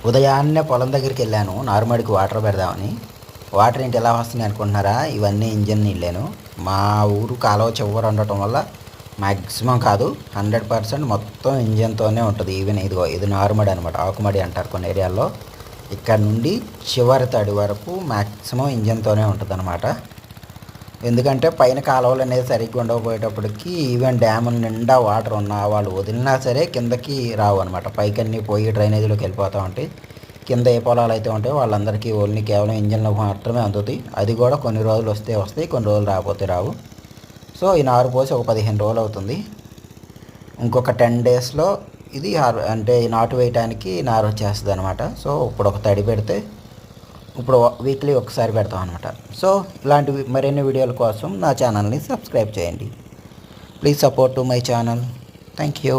ఉదయాన్నే పొలం దగ్గరికి వెళ్ళాను నారుమడికి వాటర్ పెడదామని. వాటర్ ఏంటి ఎలా వస్తున్నాయి అనుకుంటున్నారా? ఇవన్నీ ఇంజన్ నీళ్ళేను. మా ఊరు కాలువ చివర ఉండటం వల్ల మ్యాక్సిమం కాదు 100% మొత్తం ఇంజన్తోనే ఉంటుంది. ఈవెన్ ఇది నారుమడి అనమాట, ఆకుమడి అంటారు కొన్ని ఏరియాల్లో. ఇక్కడ నుండి చివరి తడి వరకు మ్యాక్సిమం ఇంజన్తోనే ఉంటుంది అనమాట. ఎందుకంటే పైన కాలువలు అనేది సరిగ్గా ఉండకపోయేటప్పటికి ఈవెన్ డ్యాముల నిండా వాటర్ ఉన్నా వాళ్ళు వదిలినా సరే కిందకి రావు అనమాట. పైకన్నీ పోయి డ్రైనేజీలోకి వెళ్ళిపోతూ ఉంటాయి. కింద ఏ పొలాలు అయితే ఉంటాయో వాళ్ళందరికీ ఓన్లీ కేవలం ఇంజన్లో మాత్రమే అందుతాయి. అది కూడా కొన్ని రోజులు వస్తాయి, కొన్ని రోజులు రాకపోతే రావు. సో ఈ నారు పోసి ఒక 15 రోజులు అవుతుంది. ఇంకొక 10 డేస్లో ఇది అంటే నాటు వేయటానికి నారు వచ్చేస్తుంది అనమాట. సో ఇప్పుడు ఒక తడి పెడితే ఇప్పుడు వీక్లీ ఒకసారి పెడతాం అనమాట. సో ఇలాంటి మరిన్ని వీడియోల కోసం నా ఛానల్ని సబ్స్క్రైబ్ చేయండి. Please support to my channel. Thank you.